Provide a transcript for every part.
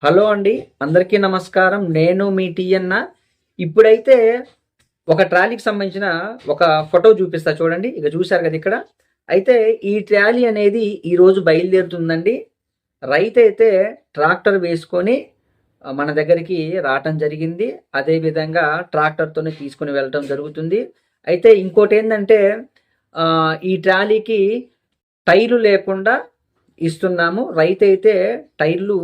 Hello అండి. అందరికీ నమస్కారం. నేను మీ టీయన్న. ఇప్పుడైతే ఒక ట్రాలీకి సంబంధించిన ఒక ఫోటో చూపిస్తా చూడండి. ఇక చూశారు కదా ఇక్కడ. అయితే ఈ ట్రాలీ అనేది ఈరోజు బయలుదేరుతుందండి. రైతైతే ట్రాక్టర్ వేసుకొని మన దగ్గరికి రావటం జరిగింది. అదేవిధంగా ట్రాక్టర్‌తోనే తీసుకొని వెళ్ళటం జరుగుతుంది. అయితే ఇంకోటేందంటే ఈ ట్రాలీకి టైర్లు లేకుండా ఇస్తున్నాము. రైతైతే టైర్లు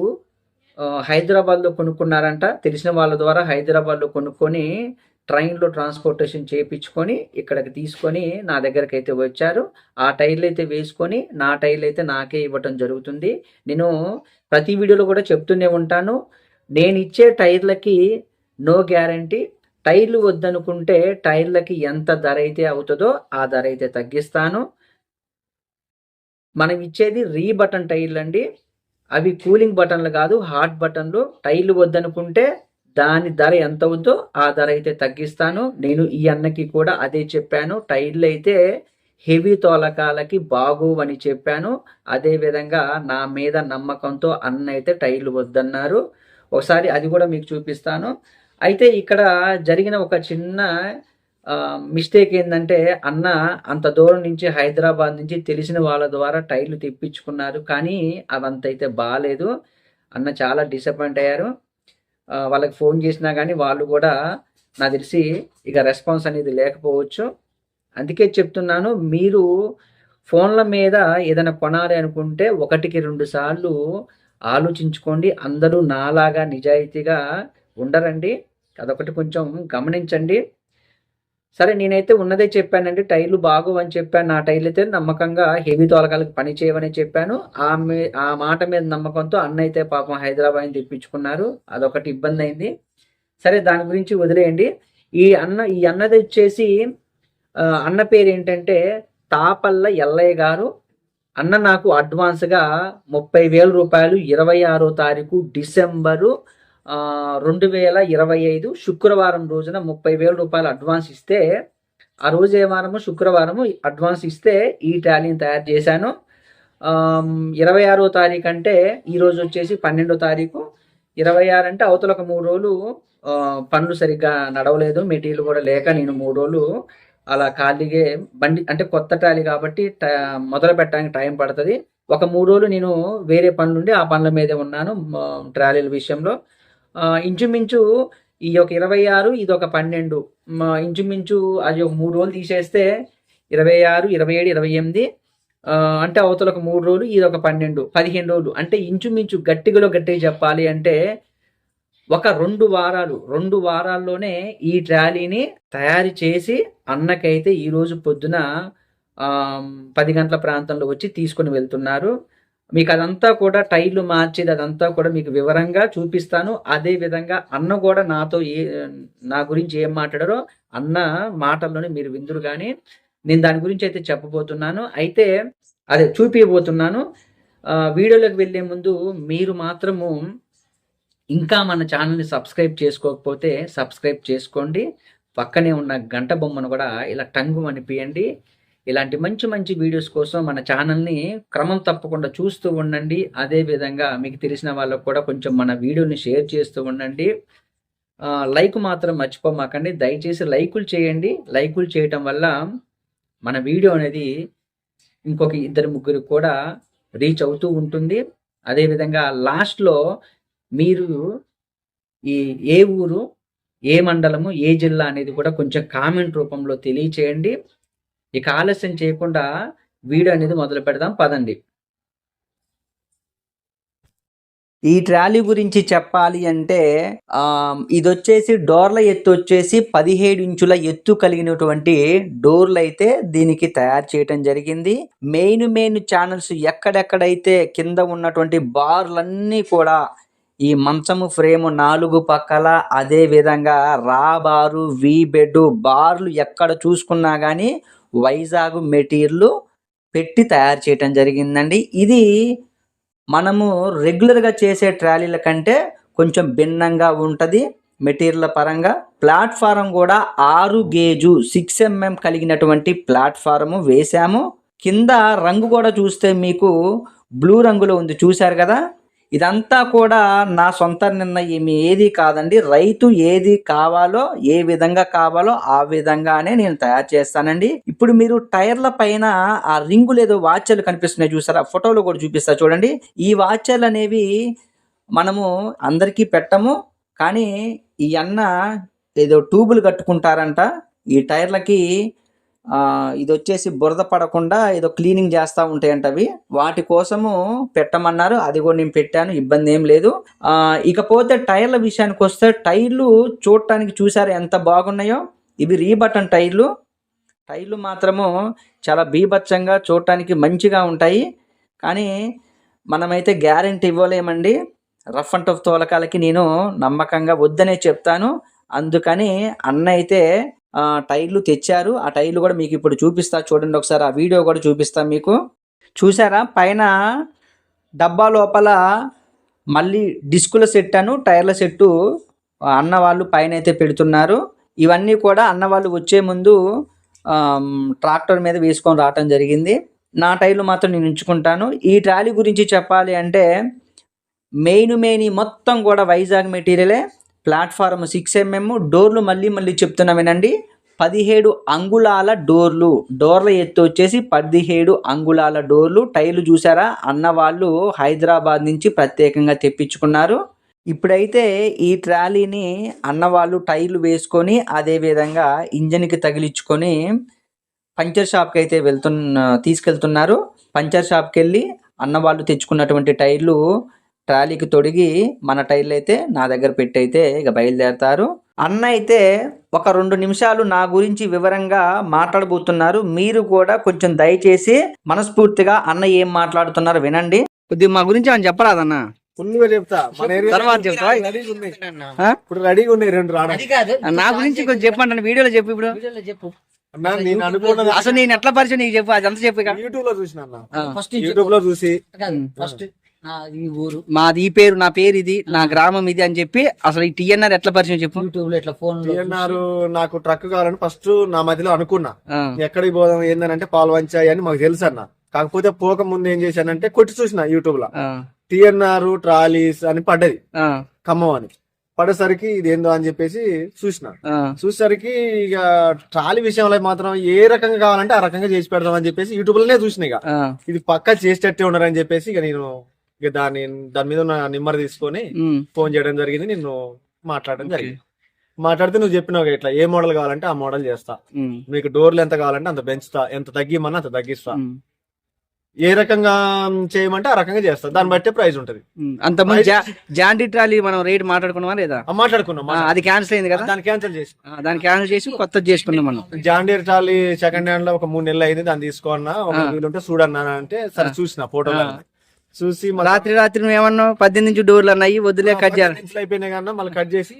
హైదరాబాద్‌లో కొనుక్కున్నారంట. తెలిసిన వాళ్ళ ద్వారా హైదరాబాద్‌లో కొనుక్కొని ట్రైన్‌లో ట్రాన్స్‌పోర్టేషన్ చేపిచ్చుకొని ఇక్కడికి తీసుకొని నా దగ్గరకైతే వచ్చారు. ఆ టైర్‌లయితే వేసుకొని నా టైర్‌లయితే నాకే ఇవ్వటం జరుగుతుంది. నేను ప్రతి వీడియోలో కూడా చెప్తూనే ఉంటాను. నేనిచ్చే టైర్‌లకి నో గ్యారంటీ. టైర్లు వద్దనుకుంటే టైర్‌లకి ఎంత ధర అయితే అవుతదో ఆ ధర అయితే తగ్గిస్తాను. మనం ఇచ్చేది బటన్ టైర్‌లండి. అవి కూలింగ్ బటన్లు కాదు, హాట్ బటన్లు. టైర్లు వద్దనుకుంటే దాని ధర ఎంత అవుద్దో ఆ ధర అయితే తగ్గిస్తాను. నేను ఈ అన్నకి కూడా అదే చెప్పాను. టైర్లు అయితే హెవీ తోలకాలకి బాగోవని చెప్పాను. అదే విధంగా నా మీద నమ్మకంతో అన్న అయితే టైర్లు వద్దన్నారు. ఒకసారి అది కూడా మీకు చూపిస్తాను. అయితే ఇక్కడ జరిగిన ఒక చిన్న మిస్టేక్ ఏందంటే అన్న అంత దూరం నుంచి హైదరాబాద్ నుంచి తెలిసిన వాళ్ళ ద్వారా టైర్లు తెప్పించుకున్నారు. కానీ అవంతైతే బాలేదు. అన్న చాలా డిసప్పాయింట్ అయ్యారు. వాళ్ళకి ఫోన్ చేసినా గానీ వాళ్ళు కూడా నాకు తెలిసి ఇక రెస్పాన్స్ అనేది లేకపోవచ్చు. అందుకే చెప్తున్నాను, మీరు ఫోన్ల మీద ఏదైనా కొనాలి అనుకుంటే 1కి 2 సార్లు ఆలోచించుకోండి. అందరూ నాలాగా నిజాయితీగా ఉండరండి. అదొకటి కొంచెం గమనించండి. సరే నేనైతే ఉన్నదే చెప్పానండి. టైర్లు బాగోవని చెప్పాను. నా టైర్లయితే నమ్మకంగా హెవీ తోలకాలకి పని చేయవని చెప్పాను. ఆ మాట మీద నమ్మకంతో అన్నయితే పాపం హైదరాబాద్ నుంచి తెప్పించుకున్నారు. అదొకటి ఇబ్బందయింది. సరే దాని గురించి వదిలేయండి. ఈ అన్నదొచ్చేసి అన్న పేరేంటంటే తాపల్ల ఎల్లయ్య గారు. అన్న నాకు అడ్వాన్స్‌గా రూ. 30,000 26వ తారీఖు డిసెంబరు 2025 శుక్రవారం రోజున రూ. 30,000 అడ్వాన్స్ ఇస్తే, ఆ రోజు ఏ వారము? శుక్రవారము అడ్వాన్స్ ఇస్తే ఈ ట్రాలీని తయారు చేశాను. 26వ తారీఖు అంటే ఈరోజు వచ్చేసి 12వ తారీఖు. 26 అంటే అవతల ఒక 3 రోజులు పనులు సరిగ్గా నడవలేదు. మెటీరియల్ కూడా లేక నేను 3 రోజులు అలా ఖాళీగే బండి అంటే కొత్త ట్రాలీ కాబట్టి మొదలు పెట్టడానికి టైం పడతది. ఒక 3 రోజులు నేను వేరే పనులుండి ఆ పనుల మీదే ఉన్నాను ట్రాలీల విషయంలో. ఇంచుమించు ఈ ఒక 26 ఇదొక 12 ఇంచుమించు అది ఒక 3 రోజులు తీసేస్తే 26, 27, 28 అంటే అవతల ఒక 3 రోజులు ఇదొక 12, 15 రోజులు. అంటే ఇంచుమించు గట్టిగా చెప్పాలి అంటే ఒక 2 వారాల్లోనే ఈ ట్రాలీని తయారు చేసి అన్నకైతే ఈరోజు పొద్దున 10 గంటల ప్రాంతంలో వచ్చి తీసుకొని వెళ్తున్నారు. మీకు అదంతా కూడా టైర్లు మార్చేది అదంతా కూడా మీకు వివరంగా చూపిస్తాను. అదే విధంగా అన్న కూడా నా గురించి ఏం మాట్లాడారో అన్న మాటల్లోనే మీరు విందురు గానీ నేను దాని గురించి అయితే చెప్పబోతున్నాను. అయితే అదే చూపియబోతున్నాను. వీడియోలోకి వెళ్ళే ముందు మీరు మాత్రము ఇంకా మన ఛానల్‌ని సబ్స్క్రైబ్ చేసుకోకపోతే సబ్స్క్రైబ్ చేసుకోండి. పక్కనే ఉన్న గంట బొమ్మను కూడా ఇలా టంగుమనిపియండి. ఇలాంటి మంచి మంచి వీడియోస్ కోసం మన ఛానల్‌ని క్రమం తప్పకుండా చూస్తూ ఉండండి. అదే విధంగా మీకు తెలిసిన వాళ్ళకి కూడా కొంచెం మన వీడియోని షేర్ చేస్తూ ఉండండి. లైక్ మాత్రం మర్చిపోమాకండి. దయచేసి లైకులు చేయండి. లైకులు చేయటం వల్ల మన వీడియో అనేది ఇంకొక 2, 3 కూడా రీచ్ అవుతూ ఉంటుంది. అదే విధంగా లాస్ట్‌లో మీరు ఏ ఊరు, ఏ మండలము, ఏ జిల్లా అనేది కూడా కొంచెం కామెంట్ రూపంలో తెలియచేయండి. ఇక ఆలస్యం చేయకుండా వీడియో అనేది మొదలు పెడదాం పదండి. ఈ ట్రాలీ గురించి చెప్పాలి అంటే ఇదొచ్చేసి డోర్ల ఎత్తు వచ్చేసి 17 ఇంచుల ఎత్తు కలిగినటువంటి డోర్లు అయితే దీనికి తయారు చేయటం జరిగింది. మెయిన్ ఛానల్స్ ఎక్కడెక్కడైతే కింద ఉన్నటువంటి బార్లన్నీ కూడా ఈ మంచము ఫ్రేము 4 పక్కల, అదే విధంగా రా బారు, వి బెడ్ బార్లు ఎక్కడ చూసుకున్నా కానీ వైజాగ్ మెటీరియల్ పెట్టి తయారు చేయటం జరిగిందండి. ఇది మనము రెగ్యులర్గా చేసే ట్రాలీల కంటే కొంచెం భిన్నంగా ఉంటుంది మెటీరియల్ పరంగా. ప్లాట్ఫారం కూడా 6 గేజు 6 mm కలిగినటువంటి ప్లాట్ఫారము వేశాము. కింద రంగు కూడా చూస్తే మీకు బ్లూ రంగులో ఉంది, చూశారు కదా. ఇదంతా కూడా నా సొంత నిర్ణయం ఏది కాదండి. రైతు ఏది కావాలో, ఏ విధంగా కావాలో ఆ విధంగానే నేను తయారు చేస్తానండి. ఇప్పుడు మీరు టైర్ల పైన ఆ రింగులు ఏదో వాచర్లు కనిపిస్తున్నాయి చూసారా, ఫోటోలో కూడా చూపిస్తా చూడండి. ఈ వాచర్లు అనేవి మనము అందరికీ పెట్టము, కానీ ఈ అన్న ఏదో ట్యూబులు కట్టుకుంటారంట ఈ టైర్లకి. ఇది వచ్చేసి బురద పడకుండా ఏదో క్లీనింగ్ చేస్తూ ఉంటాయంట అవి, వాటి కోసము పెట్టమన్నారు. అది కూడా నేను పెట్టాను, ఇబ్బంది ఏం లేదు. ఇకపోతే టైర్ల విషయానికి వస్తే, టైర్లు చూడటానికి చూసారు ఎంత బాగున్నాయో. ఇవి రీబటన్ టైర్లు. టైర్లు మాత్రము చాలా బీభత్సంగా చూడటానికి మంచిగా ఉంటాయి, కానీ మనమైతే గ్యారెంటీ ఇవ్వలేమండి. రఫ్ అండ్ టఫ్ తోలకాలకి నేను నమ్మకంగా వద్దనే చెప్తాను. అందుకని అన్న అయితే టైర్లు తెచ్చారు. ఆ టైర్లు కూడా మీకు ఇప్పుడు చూపిస్తా చూడండి ఒకసారి. ఆ వీడియో కూడా చూపిస్తా మీకు. చూసారా, పైన డబ్బా లోపల మళ్ళీ డిస్కుల సెట్ అను టైర్ల సెట్టు అన్న వాళ్ళు పైన అయితే పెడుతున్నారు. ఇవన్నీ కూడా అన్న వాళ్ళు వచ్చే ముందు ట్రాక్టర్ మీద వేసుకొని రావటం జరిగింది. నా టైర్లు మాత్రం నేను ఉంచుకుంటాను. ఈ ట్రాలీ గురించి చెప్పాలి అంటే మెయిన్ మొత్తం కూడా వైజాగ్ మెటీరియలే. ప్లాట్ఫారం 6mm, డోర్లు మళ్ళీ చెప్తున్నా వినండి, 17 అంగుళాల డోర్లు. డోర్ల ఎత్తు వచ్చేసి 17 అంగుళాల డోర్లు. టైర్లు చూసారా, అన్న వాళ్ళు హైదరాబాద్ నుంచి ప్రత్యేకంగా తెప్పించుకున్నారు. ఇప్పుడైతే ఈ ట్రాలీని అన్న వాళ్ళు టైర్లు వేసుకొని అదేవిధంగా ఇంజన్కి తగిలించుకొని పంచర్ షాప్కి అయితే తీసుకెళ్తున్నారు. పంచర్ షాప్కి వెళ్ళి అన్న వాళ్ళు తెచ్చుకున్నటువంటి టైర్లు ట్రాలీకి తొడిగి మన టైర్లు అయితే నా దగ్గర పెట్టి అయితే ఇక బయలుదేరతారు. అన్న అయితే ఒక 2 నిమిషాలు నా గురించి వివరంగా మాట్లాడబోతున్నారు. మీరు కూడా కొంచెం దయచేసి మనస్ఫూర్తిగా అన్న ఏం మాట్లాడుతున్నారో వినండి. కొద్దిగా మా గురించి అని చెప్పరాదన్న. చెప్తా, తర్వాత చెప్తా. ఇప్పుడు రెడీగా ఉన్నాయి 2 రావడానికి. నా గురించి కొంచెం చెప్పండి, వీడియోలో చెప్పు. ఇప్పుడు అసలు నేను ఎట్లా పరిచయం నీకు చెప్పు, అదంతా చెప్పు. యూట్యూబ్ లో చూసిన, యూట్యూబ్ లో చూసి ఫస్ట్ ఈ ఊరు మాది, ఈ పేరు, నా పేరు ఇది, నా గ్రామం ఇది అని చెప్పి అసలు ఈ టీఎన్ఆర్ ఎట్లా పరిచయం చెప్పు. యూట్యూబ్ లో ఇట్లా ఫోన్ టీఎన్ఆర్ నాకు ట్రక్ కావాలని ఫస్ట్ నా మధ్యలో అనుకున్నా. ఎక్కడికి పోదాం ఏందనంటే పాల్వంచాయి అని మాకు తెలుసు అన్న. కాకపోతే పోక ముందు ఏం చేశానంటే కొట్టి చూసిన యూట్యూబ్ లో టీఎన్ఆర్ ట్రాలీస్ అని పడ్డది, ఖమ్మం అని పడేసరికి ఇదేందో అని చెప్పేసి చూసేసరికి ఇక ట్రాలీ విషయంలో మాత్రం ఏ రకంగా కావాలంటే ఆ రకంగా చేసి పెడదాం అని చెప్పేసి యూట్యూబ్ లోనే చూసిన. ఇక ఇది పక్కా చేసేటట్టే ఉన్నారని చెప్పేసి ఇక నేను ఇక దాని మీద ఉన్న నెంబర్ తీసుకొని ఫోన్ చేయడం జరిగింది. నిన్ను మాట్లాడడం జరిగింది. మాట్లాడితే నువ్వు చెప్పినావు ఇట్లా ఏ మోడల్ కావాలంటే ఆ మోడల్ చేస్తా, మీకు డోర్లు ఎంత కావాలంటే అంత పెంచుతా, ఎంత తగ్గిమన్నా అంత తగ్గిస్తా, ఏ రకంగా చేయమంటే ఆ రకంగా చేస్తా, దాన్ని బట్టే ప్రైస్ ఉంటది. అంతమంది జాండీ ట్రాలీ మనం రేట్ మాట్లాడుకున్నామా లేదా? మాట్లాడుకున్నాం. అది క్యాన్సిల్ అయింది కదా, దాన్ని క్యాన్సిల్ చేసి కొత్తది చేసుకున్నాం మనం. జాండీర్ ట్రాలీ సెకండ్ హ్యాండ్ లో ఒక 3 నెలలు అయింది, దాన్ని తీసుకోన్నా వీలుంటే చూడన్నా అంటే సరే చూసిన ఫోటోలో చూసి రాత్రి నువ్వేమన్నావు 18 డోర్లు అన్నాయి వద్దులే కట్ చేయాలి అయిపోయినాయి కన్నా మళ్ళీ కట్ చేసి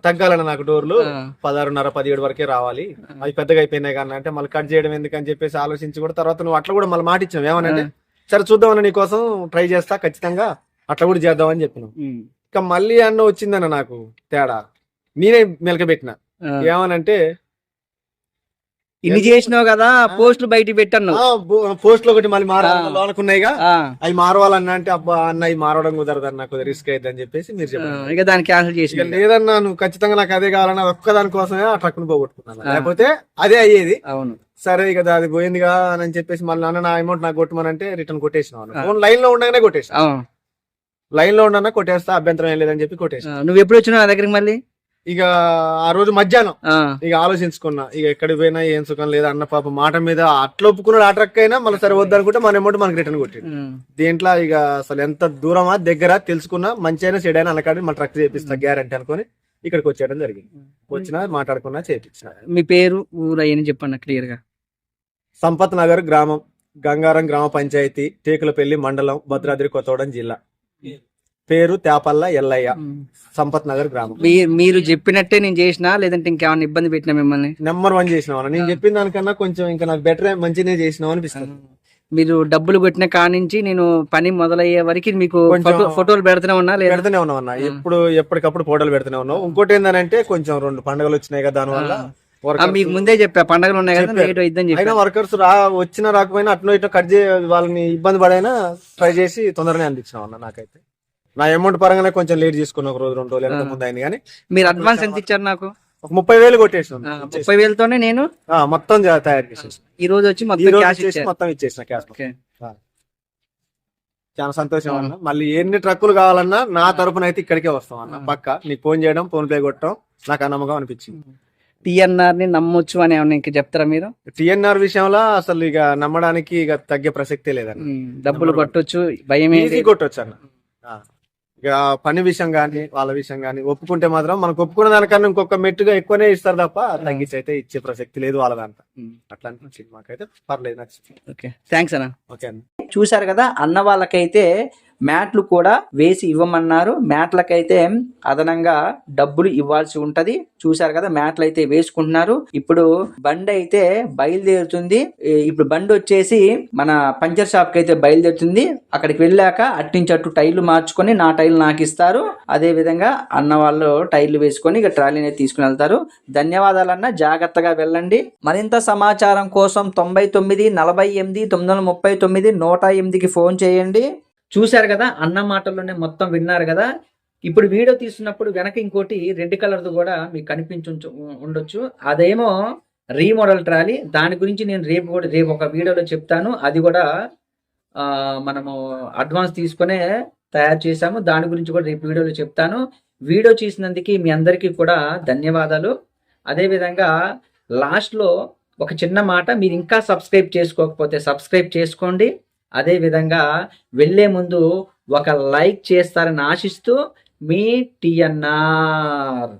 తగ్గాలన్న నాకు డోర్లు 16.5 17 వరకే రావాలి, అవి పెద్దగా అయిపోయినాయి కన్నా అంటే మళ్ళీ కట్ చేయడం ఎందుకని చెప్పేసి ఆలోచించి కూడా తర్వాత నువ్వు అట్లా కూడా మళ్ళీ మాట ఇచ్చావు ఏమనంటే సరే చూద్దామని నీకోసం ట్రై చేస్తా ఖచ్చితంగా అట్లా కూడా చేద్దామని చెప్పినావు. ఇంకా మళ్ళీ అన్న వచ్చిందన్న నాకు తేడా, నేనే మెలకబెట్టిన ఏమనంటే ఇన్ని చేసినావు కదా పోస్టులు బయట పెట్టాను, పోస్టులు ఒకటి మళ్ళీ మారాలనుకున్నాయిగా అవి మారవాలన్నా అంటే అబ్బా అన్న అవి మారవడం కుదరదన్న నాకు రిస్క్ అయితే అని చెప్పేసి మీరు చెప్పారు. ఇక దాన్ని క్యాన్సిల్ చేసి లేదన్నా నువ్వు ఖచ్చితంగా నాకు అదే కావాలన్నా ఒక్క దానికోసమే ఆ ట్రక్ ను పోగొట్టుకున్నాను, లేకపోతే అదే అయ్యేది. అవును సరే ఇక అది పోయిందిగా అని చెప్పేసి మళ్ళీ అన్న నా అమౌంట్ నాకు కొట్టమనంటే రిటర్న్ కొట్టేసిన, ఫోన్ లైన్ లో ఉండగానే కొట్టేసిన, లైన్ లో ఉండన్నా కొట్టేస్తా అభ్యంతరం ఏం లేదని చెప్పి కొట్టేసిన. నువ్వు ఎప్పుడు వచ్చినావు నా దగ్గరికి మళ్ళీ? ఇక ఆ రోజు మధ్యాహ్నం ఇక ఆలోచించుకున్నా ఇక ఎక్కడికి పోయినా ఏం సుఖం లేదా అన్న పాప మాట మీద అట్లా ఒప్పుకున్నాడు. ఆ ట్రక్ అయినా మళ్ళీ సరే వద్దనుకుంటే మన అమౌంట్ మనకి రిటర్న్ కొట్టాడు. దీంట్లో ఇక అసలు ఎంత దూరమా దగ్గర తెలుసుకున్నా మంచి అయినా చెడు అయినా అన్నకాడి మన ట్రక్ చేపిస్తా గ్యారంటీ అనుకుని ఇక్కడికి వచ్చేయడం జరిగింది. వచ్చినా మాట్లాడుకున్నా చేపించిన. మీ పేరు ఊరు అయ్యని చెప్పండి క్లియర్ గా. సంపత్ నగర్ గ్రామం, గంగారం గ్రామ పంచాయతీ, టేకులపల్లి మండలం, భద్రాద్రి కొత్తగూడెం జిల్లా. పేరు తేపల్ల ఎల్లయ్య, సంపత్ నగర్ గ్రామం. మీరు చెప్పినట్టే నేను చేసినా లేదంటే ఇంకేమైనా ఇబ్బంది పెట్టినా మిమ్మల్ని? నెంబర్ 1 చేసినావు, నేను చెప్పిన దానికన్నా కొంచెం ఇంకా నాకు బెటర్ మంచినే చేసినావు అనిపిస్తుంది. మీరు డబ్బులు కొట్టిన కానించి నేను పని మొదలయ్యే వరకు మీకు ఫోటోలు పెడుతూనే ఉన్నా? పెడుతూనే ఉన్నావు అన్న, ఎప్పటికప్పుడు ఫోటోలు పెడుతూనే ఉన్నావు. ఇంకోటి ఏంటంటే కొంచెం 2 పండుగలు వచ్చినాయి కదా, దానివల్ల మీకు ముందే చెప్పా పండుగలు ఉన్నాయి కదా, వర్కర్స్ వచ్చినా రాకపోయినా అట్లా ఇట్లా కట్ వాళ్ళని ఇబ్బంది పడైనా ట్రై చేసి తొందరనే అందించినావు అన్న. నాకైతే నా అమౌంట్ పరంగానే కొంచెం లేట్ చేసుకున్నా, ఒక రోజు 2 రోజులు ఎంత ముందు అయింది కానీ మీరు అడ్వాన్స్ ఎంత ఇచ్చారు నాకు? ఒక 30,000 కొట్టేసాను. 30,000తోనే నేను మొత్తం తయారు చేసేసి ఈ రోజు వచ్చి ఈ మొత్తం రోజు క్యాష్ చేసి ఇచ్చారు. మొత్తం ఇచ్చేసిన క్యాష్. ఓకే. చాలా సంతోషం అన్న. మళ్ళీ ఎన్ని ట్రక్కులు కావాలన్నా నా తరపున అయితే ఇక్కడికే వస్తాం అన్న. పక్క నీకు ఫోన్ చేయడం, ఫోన్ పే కొట్టడం నాకు నమ్మకం అనిపించింది. టిఎన్ఆర్ ని నమ్మొచ్చు అని ఏమన్నా ఇంకా చెప్తారా మీరు? టిఎన్ఆర్ విషయంలో అసలు ఇక నమ్మడానికి ఇక తగ్గే ప్రసక్తే లేదన్న. డబ్బులు కొట్టొచ్చు, భయం ఈజీ కొట్టొచ్చు అన్న. ఇక పని విషయం గానీ వాళ్ళ విషయం గానీ ఒప్పుకుంటే మాత్రం మనకు ఒప్పుకున్న దానికన్నా ఇంకొక మెట్టుగా ఎక్కువనే ఇస్తారు తప్ప తగ్గించి అయితే ఇచ్చే ప్రసక్తి లేదు వాళ్ళ దాంట్లో. అట్లా అనిపించింది మాకైతే, పర్లేదు, నచ్చింది. ఓకే, థ్యాంక్స్ అన్న. ఓకే అన్న. చూశారు కదా, అన్న వాళ్ళకైతే మ్యాట్లు కూడా వేసి ఇవ్వమన్నారు. మ్యాట్లకైతే అదనంగా డబ్బులు ఇవ్వాల్సి ఉంటది. చూశారు కదా, మ్యాట్లు అయితే వేసుకుంటున్నారు. ఇప్పుడు బండి అయితే బయలుదేరుతుంది. ఇప్పుడు బండి వచ్చేసి మన పంచర్ షాప్ కి అయితే బయలుదేరుతుంది. అక్కడికి వెళ్ళాక అట్నుంచి అటు టైర్లు మార్చుకొని నా టైర్లు నాకు ఇస్తారు. అదే విధంగా అన్న వాళ్ళు టైర్లు వేసుకొని ఇక ట్రాలీని తీసుకుని వెళ్తారు. ధన్యవాదాలన్న, జాగ్రత్తగా వెళ్ళండి. మరింత సమాచారం కోసం 99 48 939 108కి ఫోన్ చేయండి. చూశారు కదా, అన్న మాటల్లోనే మొత్తం విన్నారు కదా. ఇప్పుడు వీడియో తీస్తున్నప్పుడు వెనక ఇంకోటి రెడ్ కలర్ది కూడా మీకు కనిపించు ఉండొచ్చు. అదేమో రీమోడల్ ట్రాలీ. దాని గురించి నేను రేపు ఒక వీడియోలో చెప్తాను. అది కూడా మనము అడ్వాన్స్ తీసుకునే తయారు చేశాము. దాని గురించి కూడా రేపు వీడియోలో చెప్తాను. వీడియో చేసినందుకు మీ అందరికీ కూడా ధన్యవాదాలు. అదేవిధంగా లాస్ట్లో ఒక చిన్న మాట, మీరు ఇంకా సబ్స్క్రైబ్ చేసుకోకపోతే సబ్స్క్రైబ్ చేసుకోండి. అదే విధంగా వెళ్ళే ముందు ఒక లైక్ చేస్తారని ఆశిస్తూ మీ టిఎన్ఆర్.